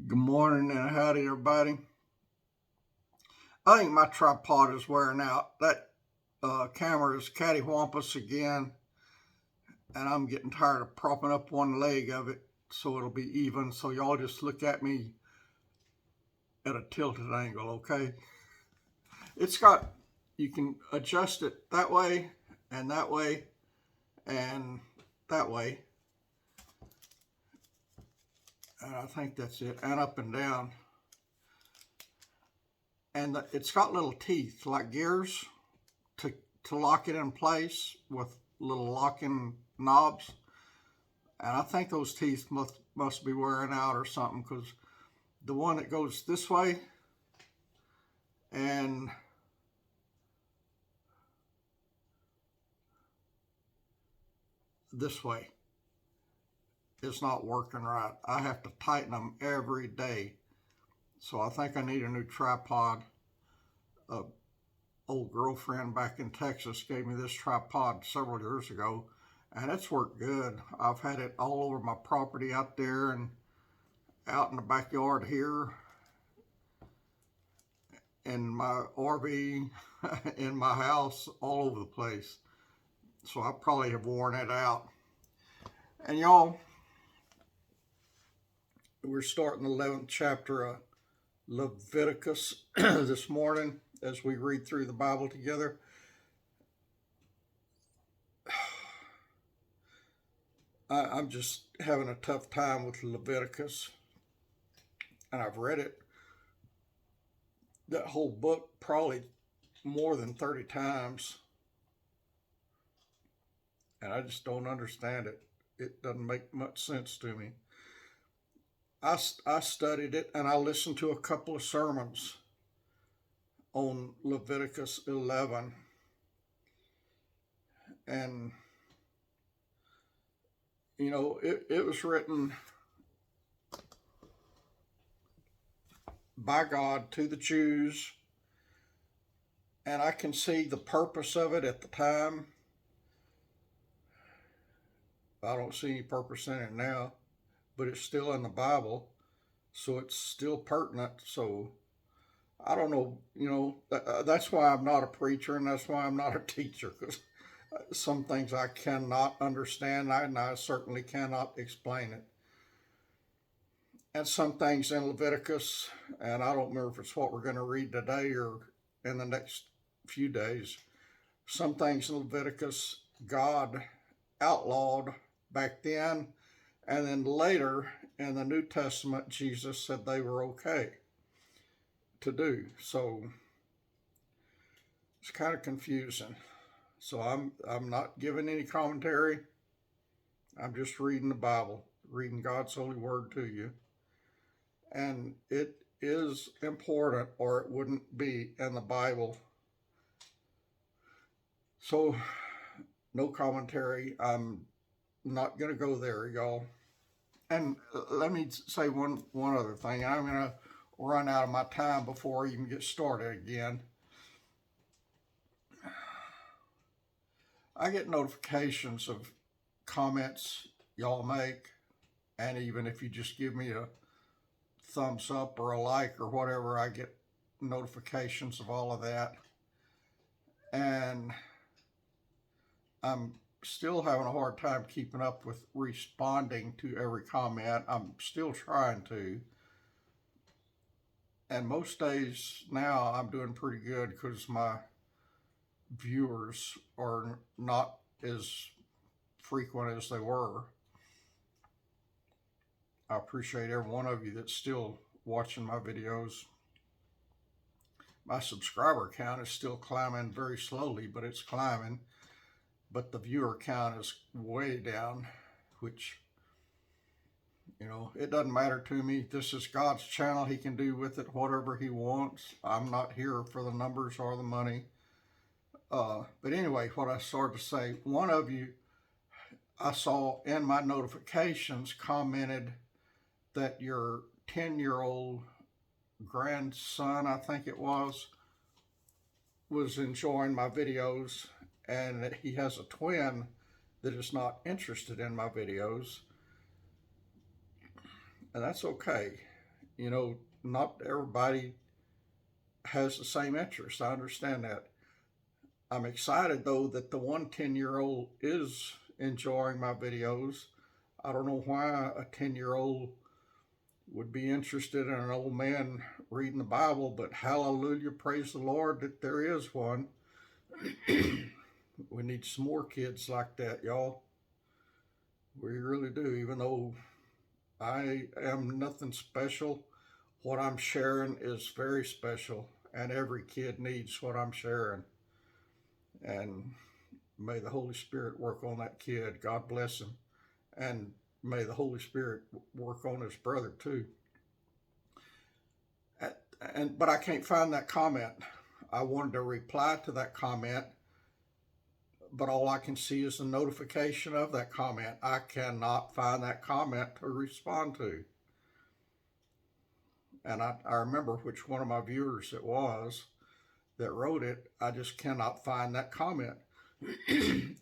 Good morning and howdy, everybody. I think my tripod is wearing out. That camera is cattywampus again, and I'm getting tired of propping up one leg of it so it'll be even. So y'all just look at me at a tilted angle, okay? You can adjust it that way, and that way, and that way. And I think that's it, and up and down. And it's got little teeth like gears to lock it in place with little locking knobs. And I think those teeth must be wearing out or something, because the one that goes this way and this way is not working right. I have to tighten them every day. So I think I need a new tripod. Old girlfriend back in Texas gave me this tripod several years ago, and it's worked good. I've had it all over my property out there and out in the backyard here, in my RV, in my house, all over the place. So I probably have worn it out. And y'all, we're starting the 11th chapter of Leviticus this morning as we read through the Bible together. I'm just having a tough time with Leviticus, and I've read it, that whole book, probably more than 30 times, and I just don't understand it. It doesn't make much sense to me. I studied it, and I listened to a couple of sermons on Leviticus 11, and you know, it was written by God to the Jews, and I can see the purpose of it at the time. I don't see any purpose in it now, but it's still in the Bible, so it's still pertinent. So I don't know, that's why I'm not a preacher, and that's why I'm not a teacher, because some things I cannot understand, and I certainly cannot explain it. And some things in Leviticus, and I don't remember if it's what we're going to read today or in the next few days, some things in Leviticus God outlawed back then, and then later in the New Testament Jesus said they were okay to do. So it's kind of confusing. So I'm not giving any commentary. I'm just reading the Bible, reading God's holy word to you. And it is important, or it wouldn't be in the Bible. So no commentary. I'm not going to go there, y'all. And let me say one other thing. I'm going to run out of my time before I even get started again. I get notifications of comments y'all make, and even if you just give me a thumbs up or a like or whatever, I get notifications of all of that. And I'm still having a hard time keeping up with responding to every comment. I'm still trying to. And most days now I'm doing pretty good because my viewers are not as frequent as they were. I appreciate every one of you that's still watching my videos. My subscriber count is still climbing very slowly, but it's climbing. But the viewer count is way down, which, it doesn't matter to me. This is God's channel. He can do with it whatever he wants. I'm not here for the numbers or the money. But anyway, what I started to say, one of you I saw in my notifications commented that your 10-year-old grandson, I think it was enjoying my videos, and that he has a twin that is not interested in my videos. And that's okay. You know, not everybody has the same interest. I understand that. I'm excited though that the 10-year-old is enjoying my videos. I don't know why a 10-year-old would be interested in an old man reading the Bible, but hallelujah, praise the Lord that there is one. We need some more kids like that, y'all. We really do, even though I am nothing special. What I'm sharing is very special, and every kid needs what I'm sharing. And may the Holy Spirit work on that kid. God bless him. And may the Holy Spirit work on his brother too. But I can't find that comment. I wanted to reply to that comment, but all I can see is the notification of that comment. I cannot find that comment to respond to. And I remember which one of my viewers it was that wrote it. I just cannot find that comment.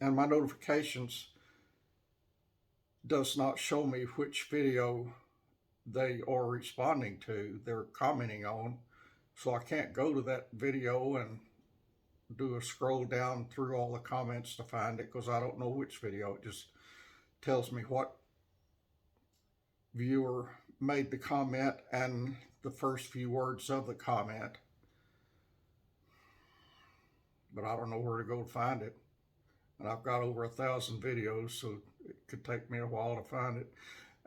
And my notifications does not show me which video they are responding to, they're commenting on. So I can't go to that video and do a scroll down through all the comments to find it, because I don't know which video. It just tells me what viewer made the comment and the first few words of the comment. But I don't know where to go to find it. And I've got over 1,000 videos, so it could take me a while to find it.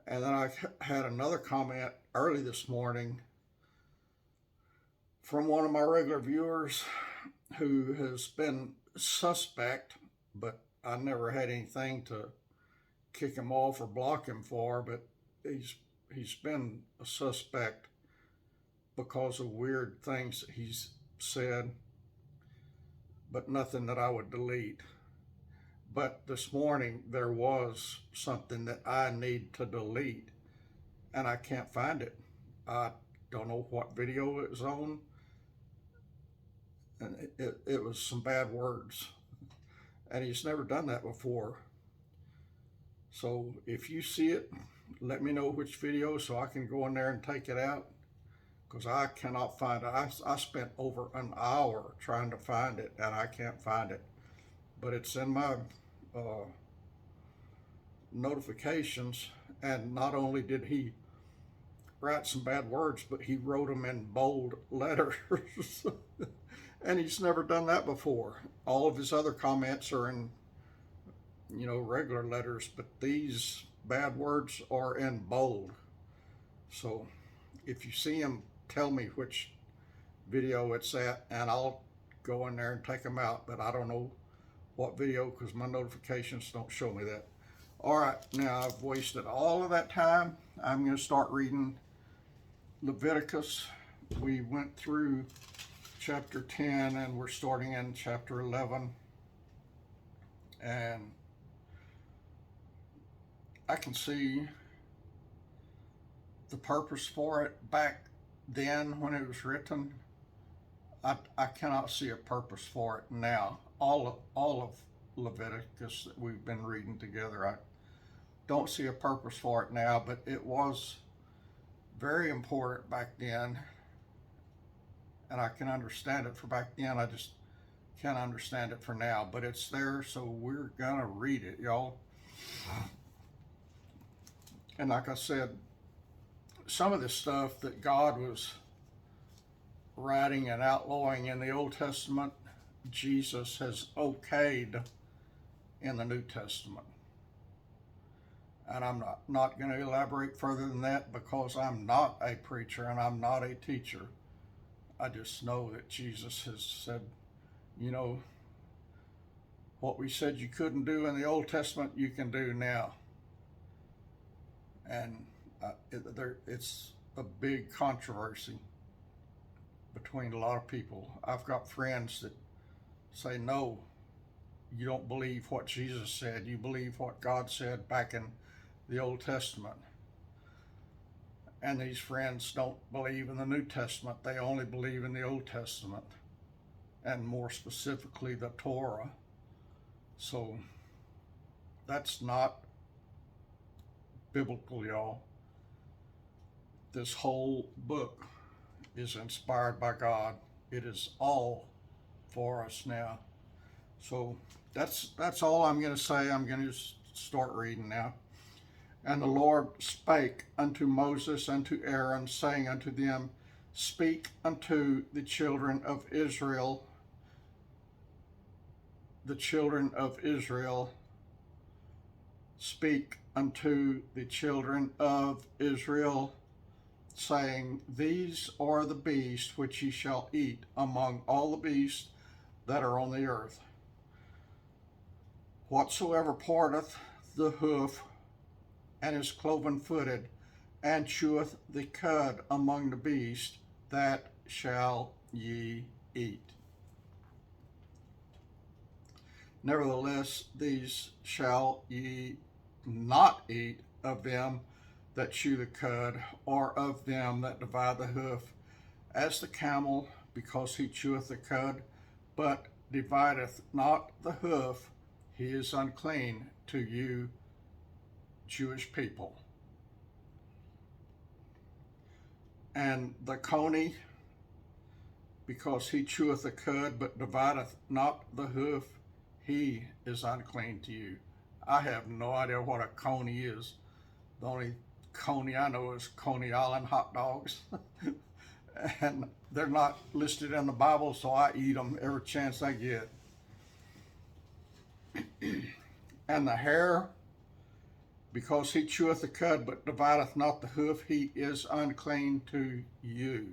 And then I had another comment early this morning from one of my regular viewers who has been suspect, but I never had anything to kick him off or block him for, but he's been a suspect because of weird things that he's said, but nothing that I would delete. But this morning there was something that I need to delete, and I can't find it. I don't know what video it was on, and it was some bad words, and he's never done that before. So if you see it, let me know which video so I can go in there and take it out, because I cannot find it. I spent over an hour trying to find it, and I can't find it. But it's in my notifications, and not only did he write some bad words, but he wrote them in bold letters. And he's never done that before. All of his other comments are in, regular letters, but these bad words are in bold. So if you see him, tell me which video it's at, and I'll go in there and take them out. But I don't know what video, because my notifications don't show me that. All right, now I've wasted all of that time. I'm going to start reading Leviticus. We went through chapter 10 and we're starting in chapter 11. And I can see the purpose for it back then when it was written. I cannot see a purpose for it now. All of Leviticus that we've been reading together, I don't see a purpose for it now, but it was very important back then, and I can understand it for back then. I just can't understand it for now, but it's there, so we're gonna read it, y'all. And like I said, some of the stuff that God was writing and outlawing in the Old Testament, Jesus has okayed in the New Testament. And I'm not going to elaborate further than that, because I'm not a preacher and I'm not a teacher. I just know that Jesus has said, what we said you couldn't do in the Old Testament, you can do now. And it's a big controversy between a lot of people. I've got friends that say, no, you don't believe what Jesus said. You believe what God said back in the Old Testament. And these friends don't believe in the New Testament. They only believe in the Old Testament, and more specifically the Torah. So that's not biblical, y'all. This whole book is inspired by God. It is all for us now. So that's all I'm going to say. I'm going to start reading now. And the Lord spake unto Moses and to Aaron, saying unto them, Speak unto the children of Israel, speak unto the children of Israel, saying, These are the beasts which ye shall eat among all the beasts that are on the earth. Whatsoever parteth the hoof, and is cloven-footed, and cheweth the cud among the beasts, that shall ye eat. Nevertheless, these shall ye not eat of them that chew the cud, or of them that divide the hoof, as the camel, because he cheweth the cud, but divideth not the hoof, he is unclean to you Jewish people. And the coney, because he cheweth the cud, but divideth not the hoof, he is unclean to you. I have no idea what a coney is. The only coney I know is Coney Island hot dogs. And they're not listed in the Bible, so I eat them every chance I get. And the hare, because he cheweth the cud, but divideth not the hoof, he is unclean to you.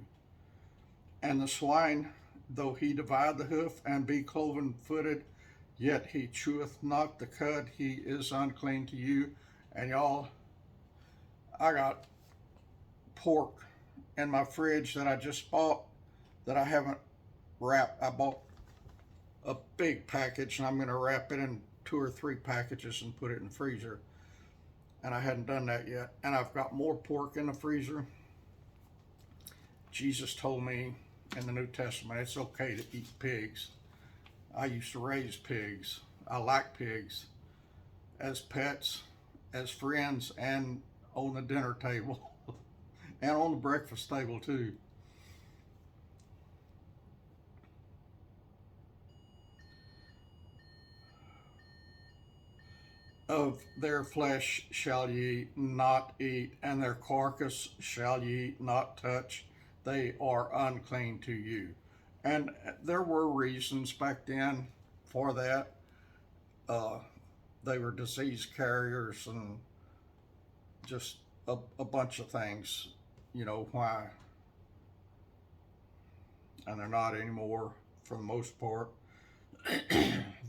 And the swine, though he divide the hoof, and be cloven-footed, yet he cheweth not the cud, he is unclean to you. And y'all, I got pork in my fridge that I just bought that I haven't wrapped. I bought a big package, and I'm going to wrap it in 2 or 3 packages and put it in the freezer. And I hadn't done that yet. And I've got more pork in the freezer. Jesus told me in the New Testament it's okay to eat pigs. I used to raise pigs. I like pigs as pets, as friends, and on the dinner table and on the breakfast table too. Of their flesh shall ye not eat, and their carcass shall ye not touch. They are unclean to you. And there were reasons back then for that. They were disease carriers and just a bunch of things, why. And they're not anymore for the most part.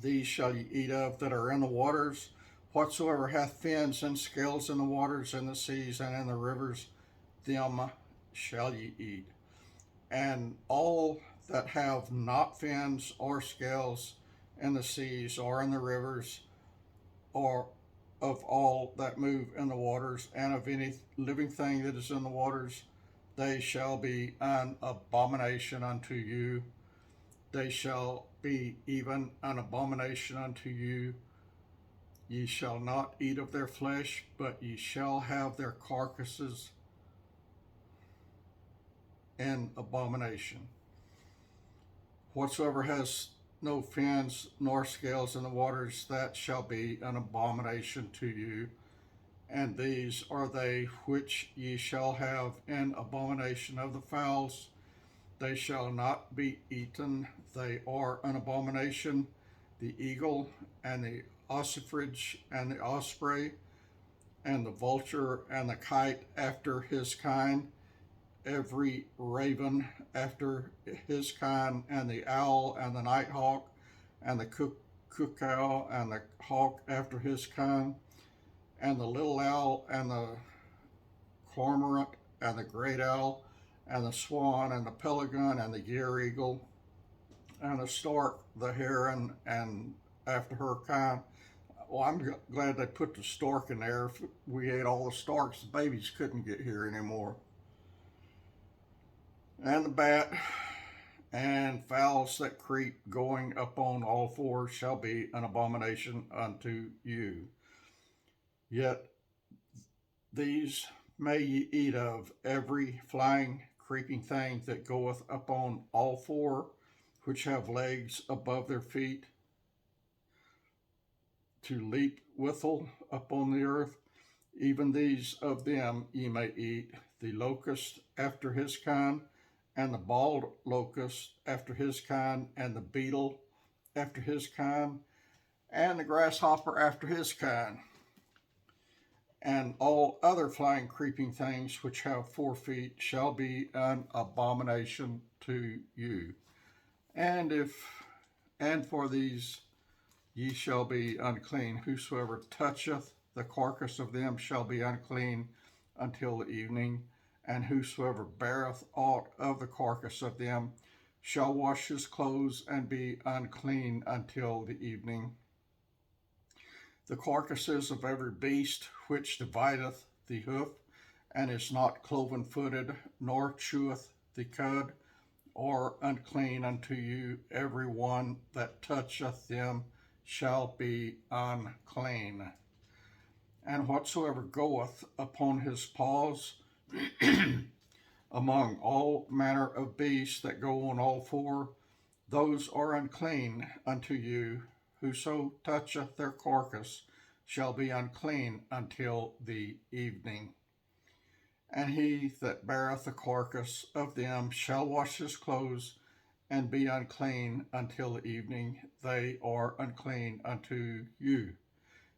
These shall ye eat of that are in the waters. Whatsoever hath fins and scales in the waters, in the seas, and in the rivers, them shall ye eat. And all that have not fins or scales in the seas or in the rivers, or of all that move in the waters, and of any living thing that is in the waters, they shall be an abomination unto you. They shall be even an abomination unto you. Ye shall not eat of their flesh, but ye shall have their carcasses in abomination. Whatsoever has no fins nor scales in the waters, that shall be an abomination to you. And these are they which ye shall have in abomination of the fowls. They shall not be eaten. They are an abomination. The eagle and the ossifrage and the osprey and the vulture and the kite after his kind, every raven after his kind, and the owl and the nighthawk and the cuckoo and the hawk after his kind, and the little owl and the cormorant and the great owl and the swan and the pelican and the gyre eagle and the stork, the heron, and after her kind. Well, I'm glad they put the stork in there. If we ate all the storks, the babies couldn't get here anymore. And the bat and fowls that creep going upon all fours shall be an abomination unto you. Yet these May ye eat of every flying, creeping thing that goeth upon all four, which have legs above their feet, to leap withal upon the earth. Even these of them ye may eat: the locust after his kind, and the bald locust after his kind, and the beetle after his kind, and the grasshopper after his kind, and all other flying creeping things which have 4 feet shall be an abomination to you. And for these ye shall be unclean. Whosoever toucheth the carcass of them shall be unclean until the evening. And whosoever beareth aught of the carcass of them shall wash his clothes and be unclean until the evening. The carcasses of every beast which divideth the hoof, and is not cloven-footed, nor cheweth the cud, are unclean unto you. Every one that toucheth them shall be unclean. And whatsoever goeth upon his paws among all manner of beasts that go on all four, those are unclean unto you. Whoso toucheth their carcass shall be unclean until the evening. And he that beareth the carcass of them shall wash his clothes and be unclean until the evening. They are unclean unto you.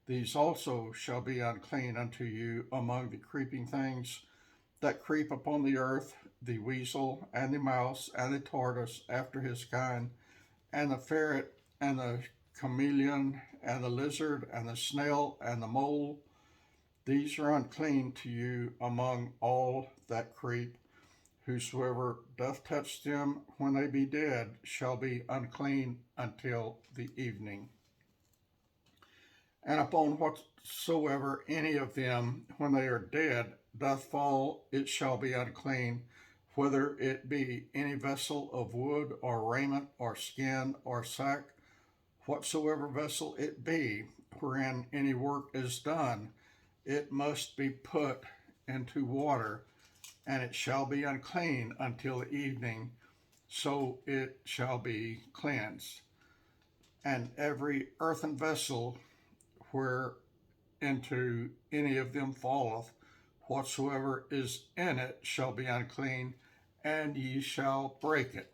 These also shall be unclean unto you among the creeping things that creep upon the earth: the weasel, and the mouse, and the tortoise after his kind, and the ferret, and the chameleon, and the lizard, and the snail, and the mole. These are unclean to you among all that creep. Whosoever doth touch them when they be dead shall be unclean until the evening. And upon whatsoever any of them, when they are dead, doth fall, it shall be unclean, whether it be any vessel of wood, or raiment, or skin, or sack, whatsoever vessel it be, wherein any work is done, it must be put into water, and it shall be unclean until the evening, so it shall be cleansed. And every earthen vessel whereinto any of them falleth, whatsoever is in it shall be unclean, and ye shall break it.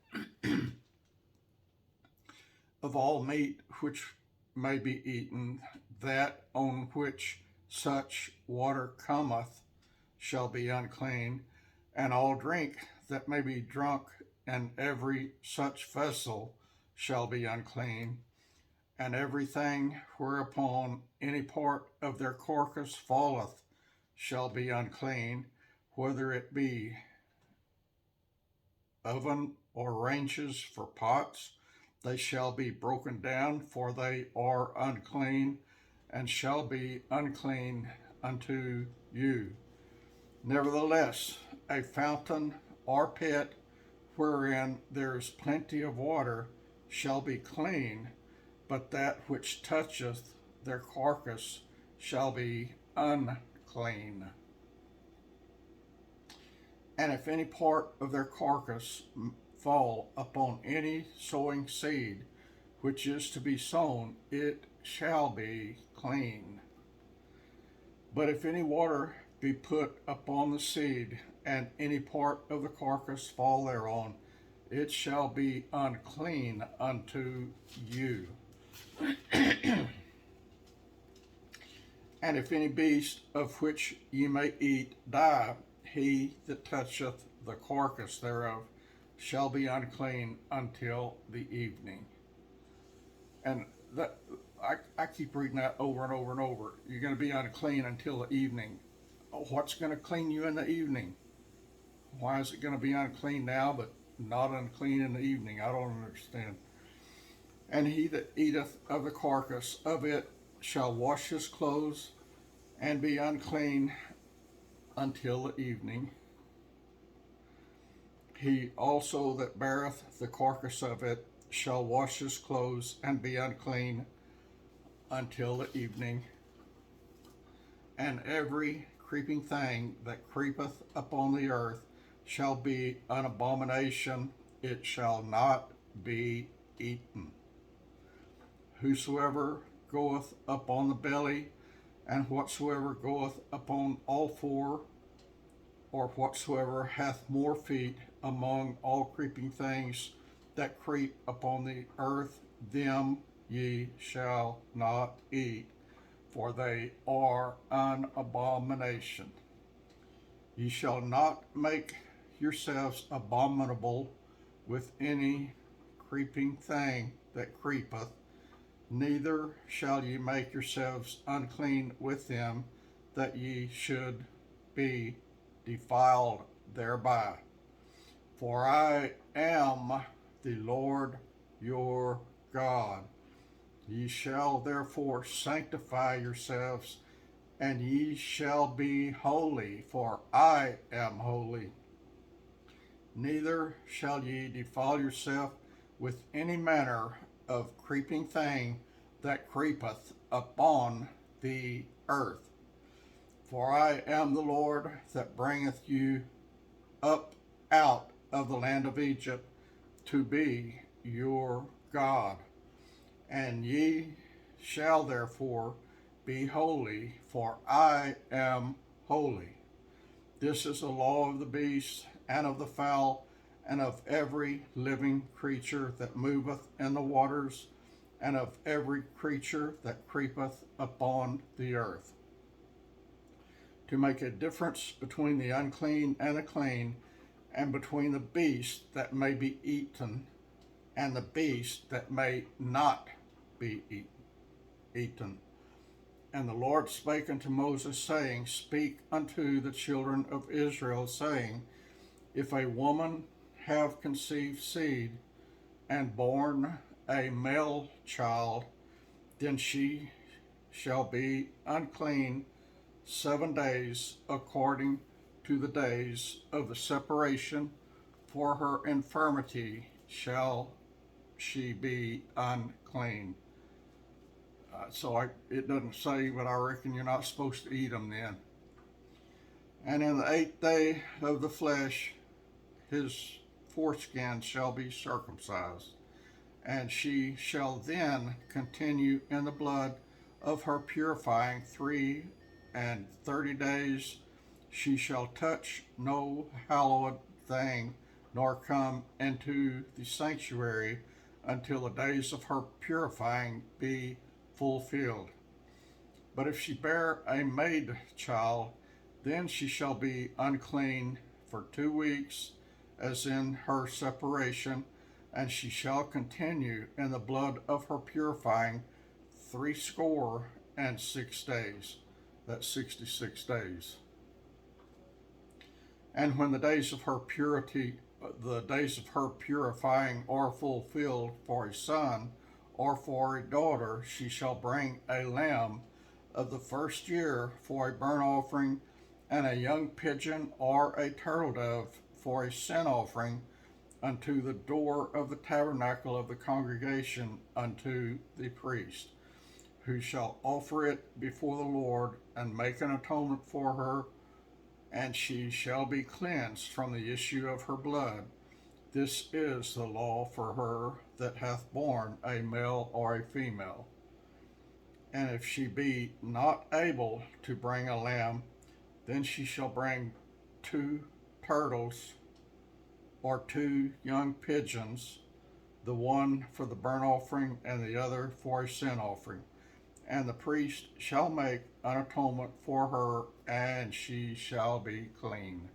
Of all meat which may be eaten, that on which such water cometh shall be unclean, and all drink that may be drunk in every such vessel shall be unclean. And everything whereupon any part of their carcass falleth shall be unclean, whether it be oven or ranges for pots. They shall be broken down, for they are unclean, and shall be unclean unto you. Nevertheless, a fountain or pit wherein there is plenty of water shall be clean, but that which toucheth their carcass shall be unclean. And if any part of their carcass fall upon any sowing seed which is to be sown, it shall be clean. But if any water be put upon the seed, and any part of the carcass fall thereon, it shall be unclean unto you. And if any beast of which ye may eat die, he that toucheth the carcass thereof shall be unclean until the evening. And that I keep reading that over and over and over. You're going to be unclean until the evening. What's going to clean you in the evening? Why is it going to be unclean now, but not unclean in the evening? I don't understand. And he that eateth of the carcass of it shall wash his clothes and be unclean until the evening. He also that beareth the carcass of it shall wash his clothes and be unclean until the evening. And every creeping thing that creepeth upon the earth shall be an abomination, it shall not be eaten. Whosoever goeth upon the belly, and whatsoever goeth upon all four, or whatsoever hath more feet among all creeping things that creep upon the earth, them ye shall not eat, for they are an abomination. Ye shall not make yourselves abominable with any creeping thing that creepeth, neither shall ye make yourselves unclean with them, that ye should be defiled thereby. For I am the Lord your God. Ye shall therefore sanctify yourselves, and ye shall be holy, for I am holy. Neither shall ye defile yourself with any manner of creeping thing that creepeth upon the earth. For I am the Lord that bringeth you up out of the land of Egypt to be your God. And ye shall therefore be holy, for I am holy. This is the law of the beast, and of the fowl, and of every living creature that moveth in the waters, and of every creature that creepeth upon the earth. To make a difference between the unclean and the clean, and between the beast that may be eaten, and the beast that may not be eaten. And the Lord spake unto Moses, saying, Speak unto the children of Israel, saying, If a woman have conceived seed, and born a male child, then she shall be unclean 7 days, according to the days of the separation, for her infirmity shall she be unclean. It doesn't say, but I reckon you're not supposed to eat them then. And in the 8th day of the flesh, his foreskin shall be circumcised, and she shall then continue in the blood of her purifying 3 and 30 days. She shall touch no hallowed thing, nor come into the sanctuary until the days of her purifying be fulfilled. But if she bear a maid child, then she shall be unclean for 2 weeks, as in her separation, and she shall continue in the blood of her purifying 66 days. That's 66 days. And when the days of her purifying are fulfilled for a son or for a daughter, she shall bring a lamb of the first year for a burnt offering, and a young pigeon or a turtle dove for a sin offering unto the door of the tabernacle of the congregation unto the priest, who shall offer it before the Lord and make an atonement for her, and she shall be cleansed from the issue of her blood. This is the law for her that hath borne a male or a female. And if she be not able to bring a lamb, then she shall bring 2 turtles or 2 young pigeons, the one for the burnt offering and the other for a sin offering. And the priest shall make an atonement for her, and she shall be clean.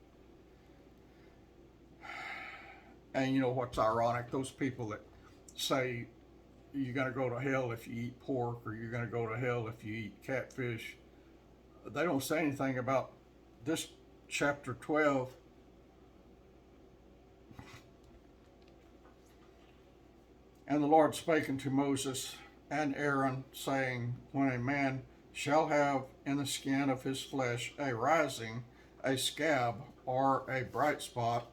And you know what's ironic? Those people that say you're going to go to hell if you eat pork, or you're going to go to hell if you eat catfish, they don't say anything about this chapter 12. And the Lord spake unto Moses and Aaron, saying, When a man shall have in the skin of his flesh a rising, a scab, or a bright spot,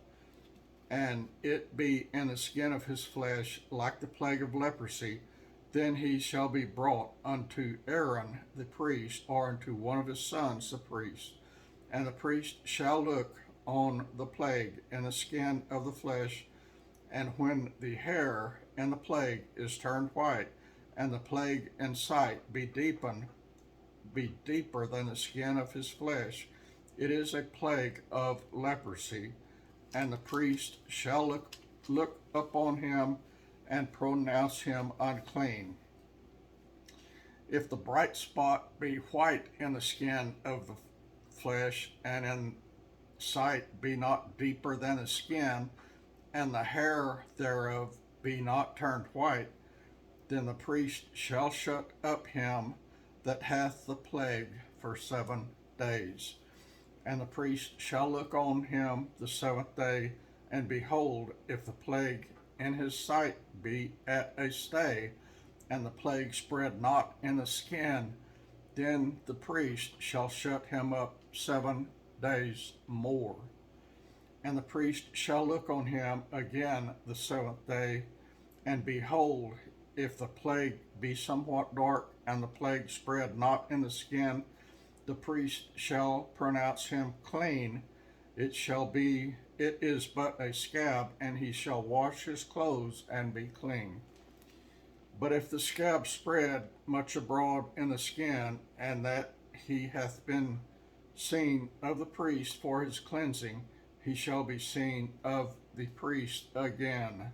and it be in the skin of his flesh like the plague of leprosy, then he shall be brought unto Aaron the priest, or unto one of his sons the priest. And the priest shall look on the plague in the skin of the flesh, and when the hair in the plague is turned white, and the plague in sight be deeper than the skin of his flesh, it is a plague of leprosy, and the priest shall look upon him and pronounce him unclean. If the bright spot be white in the skin of the flesh, and in sight be not deeper than the skin, and the hair thereof be not turned white, then the priest shall shut up him that hath the plague for 7 days. And the priest shall look on him the seventh day, and behold, if the plague in his sight be at a stay, and the plague spread not in the skin, then the priest shall shut him up 7 days more. And the priest shall look on him again the seventh day, and behold, if the plague be somewhat dark, and the plague spread not in the skin, the priest shall pronounce him clean. It is but a scab, and he shall wash his clothes and be clean. But if the scab spread much abroad in the skin, and that he hath been seen of the priest for his cleansing, he shall be seen of the priest again.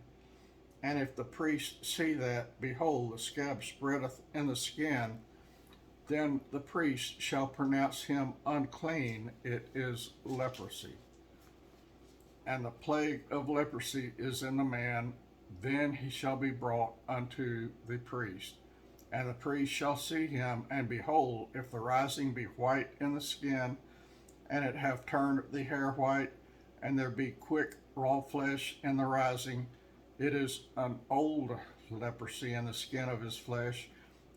And if the priest see that, behold, the scab spreadeth in the skin, then the priest shall pronounce him unclean. It is leprosy. And the plague of leprosy is in the man, then he shall be brought unto the priest. And the priest shall see him, and behold, if the rising be white in the skin, and it have turned the hair white, and there be quick raw flesh in the rising, it is an old leprosy in the skin of his flesh,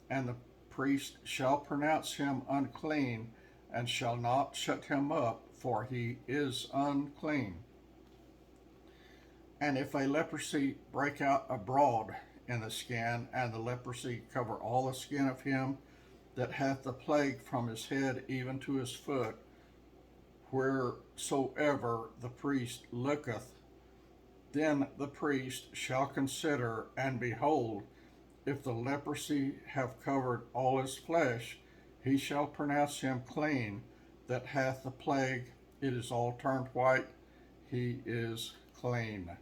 and the priest shall pronounce him unclean, and shall not shut him up, for he is unclean. And if a leprosy break out abroad in the skin, and the leprosy cover all the skin of him that hath the plague from his head even to his foot, wheresoever the priest looketh, then the priest shall consider, and behold, if the leprosy have covered all his flesh, he shall pronounce him clean that hath the plague. It is all turned white, he is clean.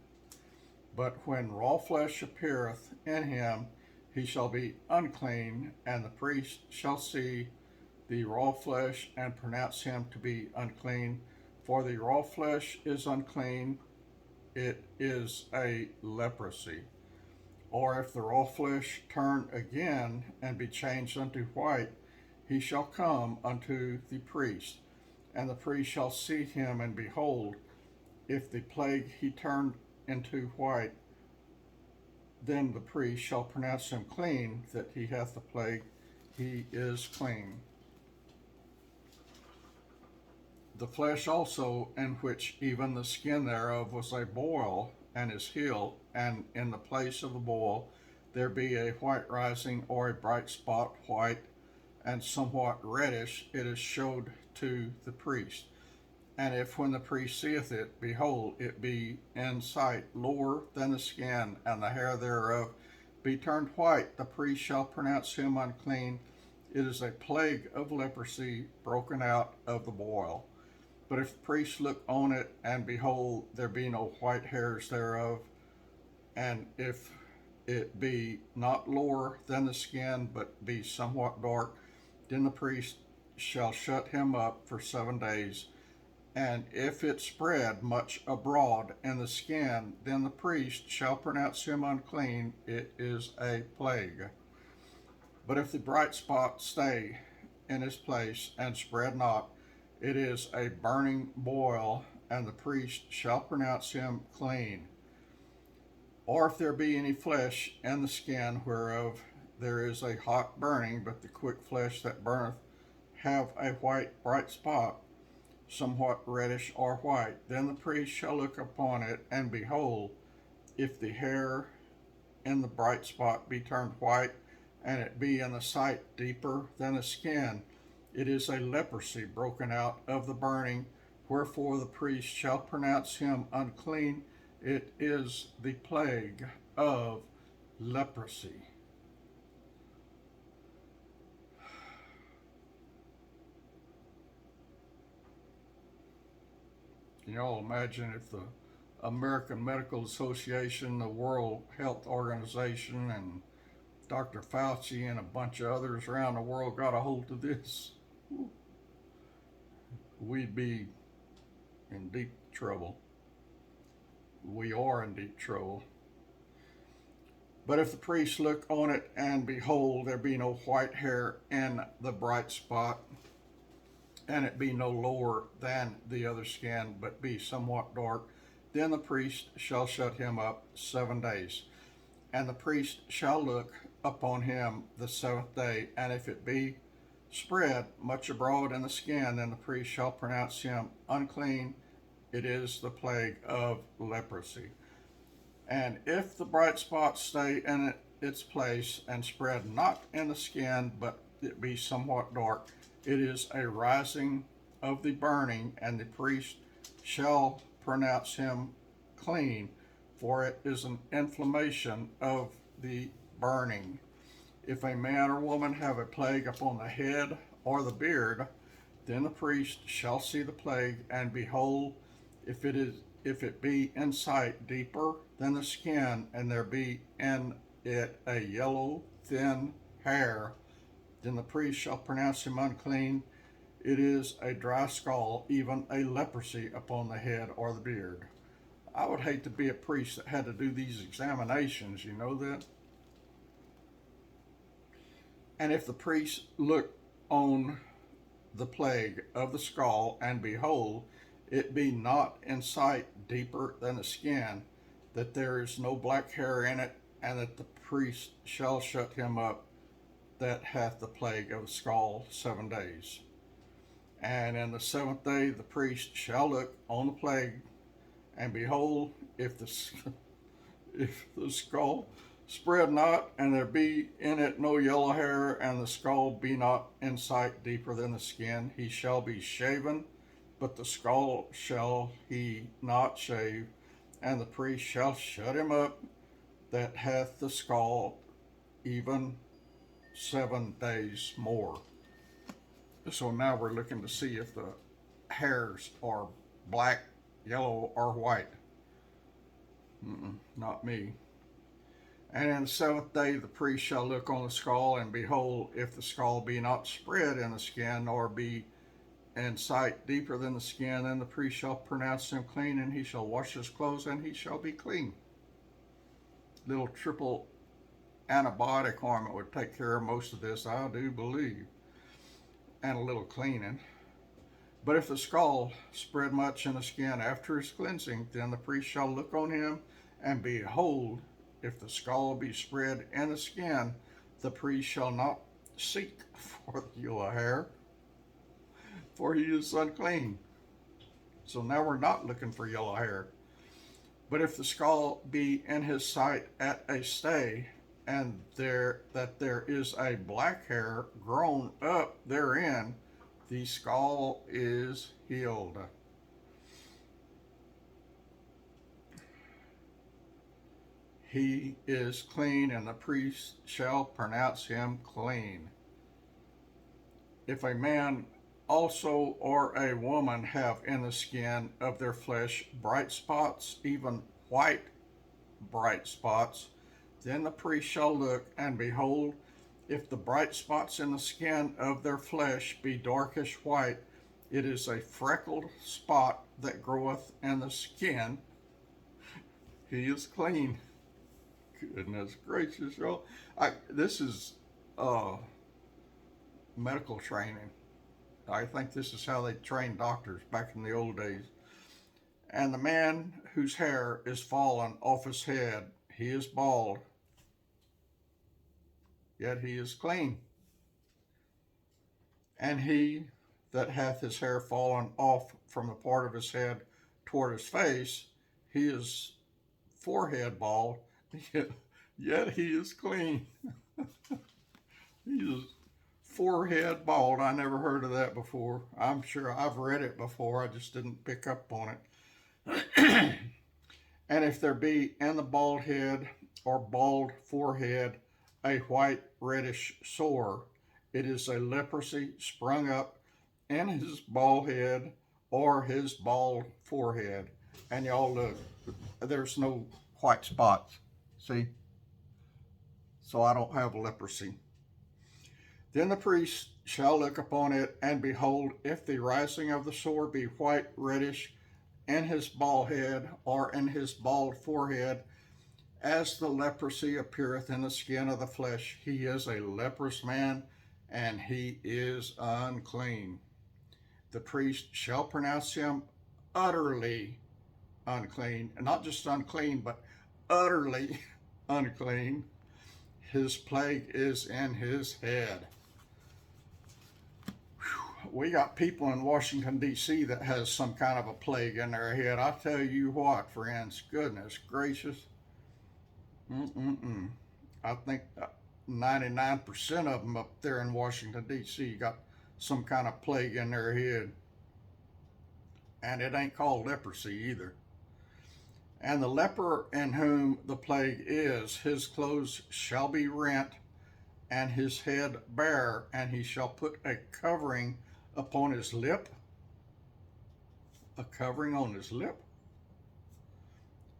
But when raw flesh appeareth in him, he shall be unclean, and the priest shall see the raw flesh, and pronounce him to be unclean. For the raw flesh is unclean, it is a leprosy. Or if the raw flesh turn again, and be changed unto white, he shall come unto the priest, and the priest shall see him, and behold, if the plague he turned into white, then the priest shall pronounce him clean, that he hath the plague, he is clean. The flesh also, in which even the skin thereof was a boil, and is healed, and in the place of the boil there be a white rising, or a bright spot white, and somewhat reddish, it is showed to the priest. And if when the priest seeth it, behold, it be in sight lower than the skin, and the hair thereof be turned white, the priest shall pronounce him unclean. It is a plague of leprosy broken out of the boil. But if the priest look on it, and behold, there be no white hairs thereof, and if it be not lower than the skin, but be somewhat dark, then the priest shall shut him up for 7 days. And if it spread much abroad in the skin, then the priest shall pronounce him unclean. It is a plague. But if the bright spot stay in his place, and spread not, it is a burning boil, and the priest shall pronounce him clean. Or if there be any flesh in the skin, whereof there is a hot burning, but the quick flesh that burneth have a white bright spot, somewhat reddish or white, then the priest shall look upon it, and behold, if the hair in the bright spot be turned white, and it be in the sight deeper than the skin, It is a leprosy broken out of the burning, wherefore the priest shall pronounce him unclean. It is the plague of leprosy. Can you all imagine if the American Medical Association, the World Health Organization, and Dr. Fauci and a bunch of others around the world got a hold of this? We'd be in deep trouble. We are in deep trouble. But if the priest look on it, and behold, there be no white hair in the bright spot, and it be no lower than the other skin, but be somewhat dark, then the priest shall shut him up 7 days. And the priest shall look upon him the seventh day, and if it be spread much abroad in the skin, then the priest shall pronounce him unclean. It is the plague of leprosy. And if the bright spots stay in its place, and spread not in the skin, but it be somewhat dark, it is a rising of the burning, and the priest shall pronounce him clean, for it is an inflammation of the burning. If a man or woman have a plague upon the head or the beard, then the priest shall see the plague, and behold, if it be in sight deeper than the skin, and there be in it a yellow thin hair, then the priest shall pronounce him unclean. It is a dry scald, even a leprosy upon the head or the beard. I would hate to be a priest that had to do these examinations, you know that? And if the priest look on the plague of the scald, and behold, it be not in sight deeper than the skin, that there is no black hair in it, and that the priest shall shut him up that hath the plague of the scald 7 days. And in the seventh day the priest shall look on the plague, and behold, if the scald spread not, and there be in it no yellow hair, and the scald be not in sight deeper than the skin, he shall be shaven, but the scald shall he not shave, and the priest shall shut him up that hath the scald even 7 days more. So now we're looking to see if the hairs are black, yellow, or white. Not me. And in the seventh day the priest shall look on the scald, and behold, if the scald be not spread in the skin, nor be in sight deeper than the skin, then the priest shall pronounce him clean, and he shall wash his clothes, and he shall be clean. Little triple antibiotic ointment would take care of most of this, I do believe, and a little cleaning. But if the scald spread much in the skin after his cleansing, then the priest shall look on him, and behold, if the scald be spread in the skin, the priest shall not seek for the yellow hair, for he is unclean. So now we're not looking for yellow hair. But if the scald be in his sight at a stay, and there is a black hair grown up therein, the scald is healed. He is clean, and the priest shall pronounce him clean. If a man also or a woman have in the skin of their flesh bright spots, even white bright spots, then the priest shall look, and behold, if the bright spots in the skin of their flesh be darkish white, it is a freckled spot that groweth in the skin. He is clean. Goodness gracious, y'all. This is medical training. I think this is how they trained doctors back in the old days. And the man whose hair is fallen off his head, he is bald, yet he is clean. And he that hath his hair fallen off from the part of his head toward his face, he is forehead bald, yet he is clean. He is forehead bald. I never heard of that before. I'm sure I've read it before. I just didn't pick up on it. And if there be in the bald head or bald forehead a white reddish sore, it is a leprosy sprung up in his bald head or his bald forehead. And y'all look, there's no white spots. See? So I don't have leprosy. Then the priest shall look upon it, and behold, if the rising of the sore be white reddish in his bald head or in his bald forehead, as the leprosy appeareth in the skin of the flesh, he is a leprous man, and he is unclean. The priest shall pronounce him utterly unclean, not just unclean, but utterly unclean. His plague is in his head. We got people in Washington, D.C. that has some kind of a plague in their head. I tell you what, friends, goodness gracious. I think 99% of them up there in Washington, D.C. got some kind of plague in their head. And it ain't called leprosy either. And the leper in whom the plague is, his clothes shall be rent, and his head bare, and he shall put a covering upon his lip, a covering on his lip,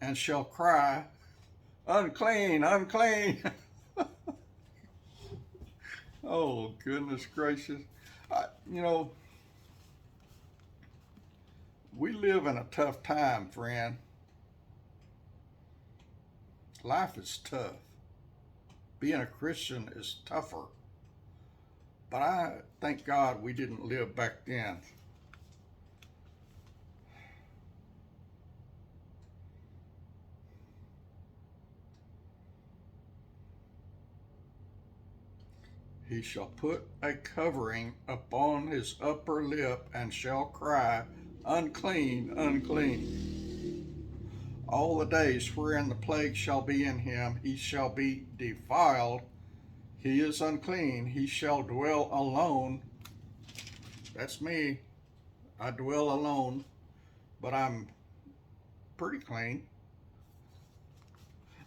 and shall cry, unclean, unclean. Oh, goodness gracious. You know, we live in a tough time, friend. Life is tough. Being a Christian is tougher. But I thank God we didn't live back then. He shall put a covering upon his upper lip and shall cry, unclean, unclean. All the days wherein the plague shall be in him, he shall be defiled. He is unclean. He shall dwell alone. That's me. I dwell alone, but I'm pretty clean.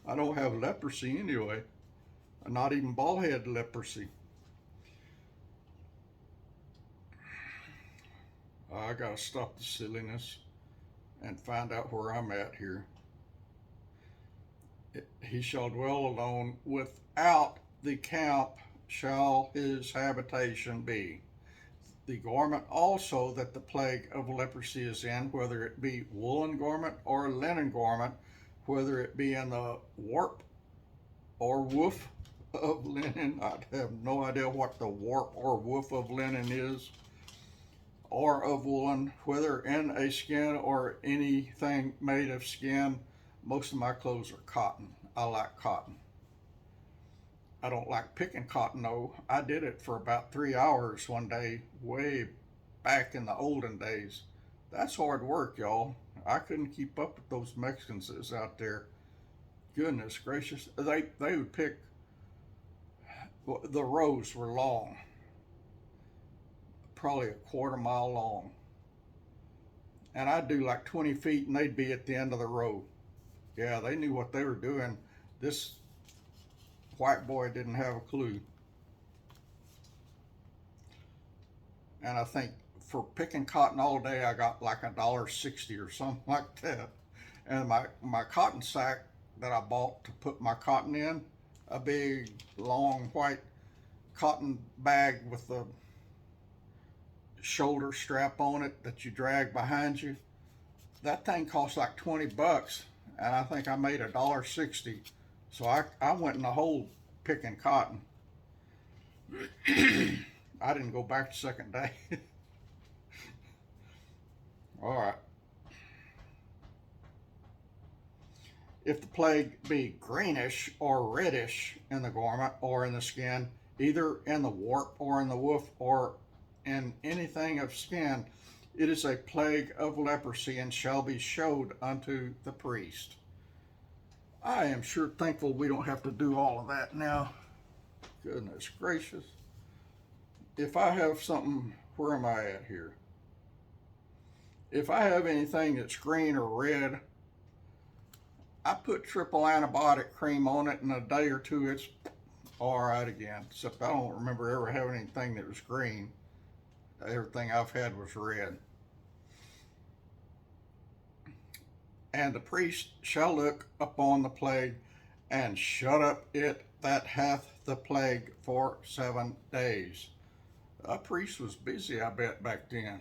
I don't have leprosy anyway. Not even bald head leprosy. I gotta stop the silliness and find out where I'm at here. He shall dwell alone. Without the camp shall his habitation be. The garment also that the plague of leprosy is in, whether it be woolen garment or linen garment, whether it be in the warp or woof of linen. I have no idea what the warp or woof of linen is, or of woolen, whether in a skin or anything made of skin. Most of my clothes are cotton. I like cotton. I don't like picking cotton though. I did it for about 3 hours one day, way back in the olden days. That's hard work, y'all. I couldn't keep up with those Mexicans that's out there. Goodness gracious. They would pick, the rows were long, probably a quarter mile long. And I'd do like 20 feet and they'd be at the end of the row. Yeah, they knew what they were doing. This white boy didn't have a clue. And I think for picking cotton all day, I got like $1.60 or something like that. And my cotton sack that I bought to put my cotton in, a big long white cotton bag with the shoulder strap on it that you drag behind you, that thing cost like 20 bucks, and I think I made $1.60. So I went in the hole picking cotton. I didn't go back the second day. All right. If the plague be greenish or reddish in the garment or in the skin, either in the warp or in the woof or in anything of skin, it is a plague of leprosy and shall be showed unto the priest. I am sure thankful we don't have to do all of that now. Goodness gracious. if I have something, where am I at here? If I have anything that's green or red, I put triple antibiotic cream on it, in a day or two it's all right again. Except I don't remember ever having anything that was green. Everything I've had was red. And the priest shall look upon the plague and shut up it that hath the plague for 7 days. A priest was busy, I bet, back then.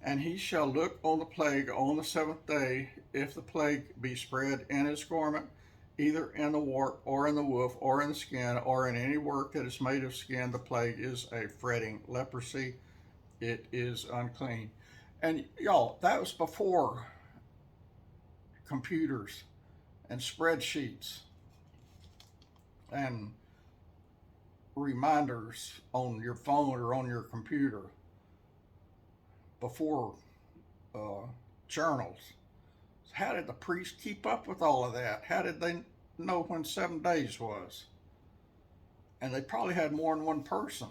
And he shall look on the plague on the 7th day, if the plague be spread in his garment, either in the warp, or in the woof, or in the skin, or in any work that is made of skin. The plague is a fretting leprosy. It is unclean. And y'all, that was before computers and spreadsheets and reminders on your phone or on your computer, before journals. How did the priest keep up with all of that? How did they know when 7 days was? And they probably had more than one person.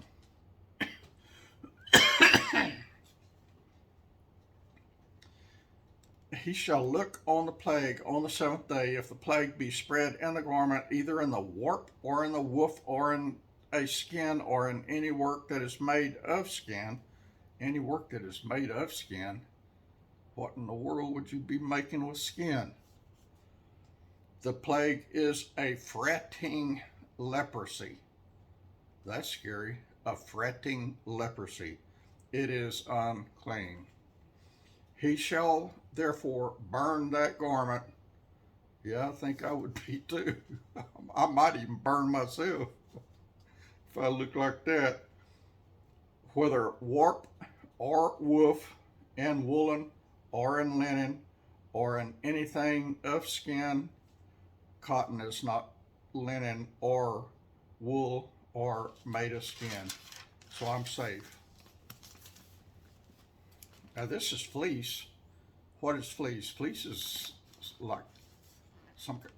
He shall look on the plague on the 7th day, if the plague be spread in the garment, either in the warp, or in the woof, or in a skin, or in any work that is made of skin. Any work that is made of skin? What in the world would you be making with skin? The plague is a fretting leprosy. That's scary. A fretting leprosy. It is unclean. He shall therefore burn that garment. Yeah, I think I would be too. I might even burn myself if I look like that. Whether warp or woof, in woolen or in linen, or in anything of skin. Cotton is not linen or wool or made of skin, so I'm safe. Now this is fleece. What is fleece? Fleece is like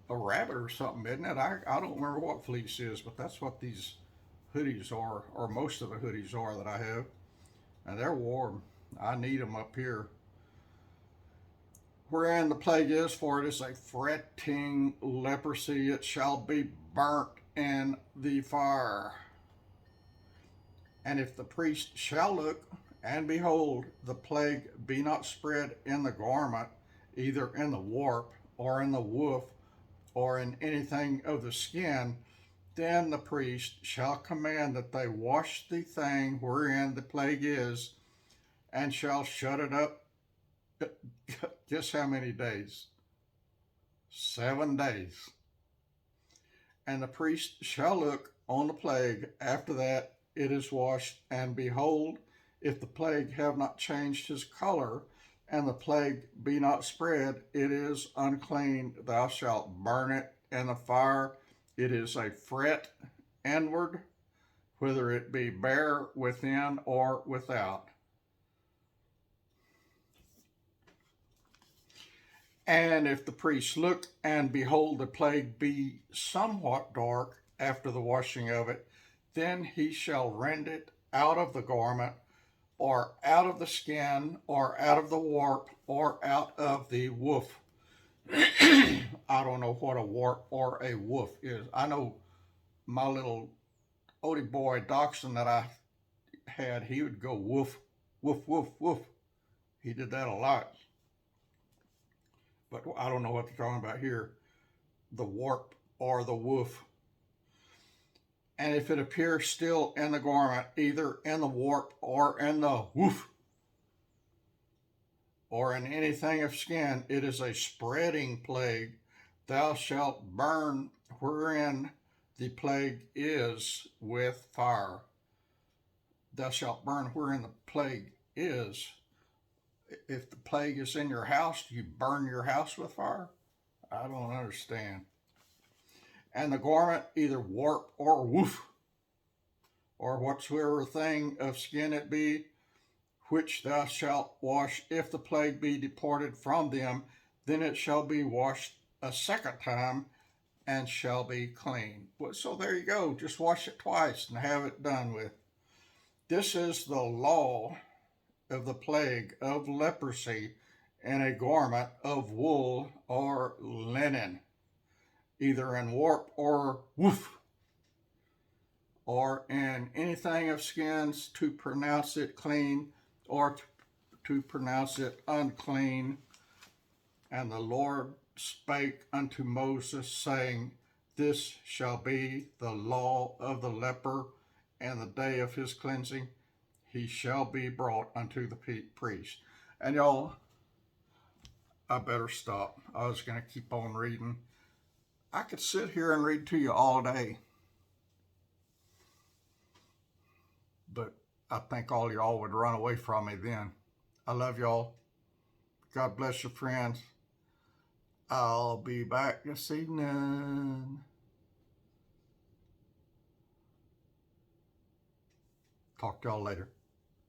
a rabbit or something, isn't it? I don't remember what fleece is, but that's what these hoodies are, or most of the hoodies are that I have. And they're warm. I need them up here. Wherein the plague is, for it is a fretting leprosy, it shall be burnt in the fire. And if the priest shall look, and behold, the plague be not spread in the garment, either in the warp, or in the woof, or in anything of the skin, then the priest shall command that they wash the thing wherein the plague is, and shall shut it up. Guess how many days? 7 days. And the priest shall look on the plague after that it is washed, and behold, if the plague have not changed his color, and the plague be not spread, it is unclean. Thou shalt burn it in the fire. It is a fret inward, whether it be bare within or without. And if the priest look, and behold, the plague be somewhat dark after the washing of it, then he shall rend it out of the garment, or out of the skin, or out of the warp, or out of the woof. I don't know what a warp or a woof is. I know my little Odie boy dachshund that I had, he would go woof, woof, woof, woof. He did that a lot. But I don't know what they're talking about here. The warp or the woof. And if it appear still in the garment, either in the warp or in the woof, or in anything of skin, it is a spreading plague. Thou shalt burn wherein the plague is with fire. Thou shalt burn wherein the plague is. If the plague is in your house, do you burn your house with fire? I don't understand. And the garment, either warp or woof, or whatsoever thing of skin it be, which thou shalt wash, if the plague be departed from them, then it shall be washed a second time, and shall be clean. So there you go. Just wash it twice and have it done with. This is the law of the plague of leprosy in a garment of wool or linen, either in warp or woof, or in anything of skins, to pronounce it clean or to pronounce it unclean. And the Lord spake unto Moses, saying, This shall be the law of the leper, and the day of his cleansing he shall be brought unto the priest. And y'all, I better stop. I was going to keep on reading. I could sit here and read to you all day, but I think all y'all would run away from me then. I love y'all. God bless you, friends. I'll be back this evening. Talk to y'all later.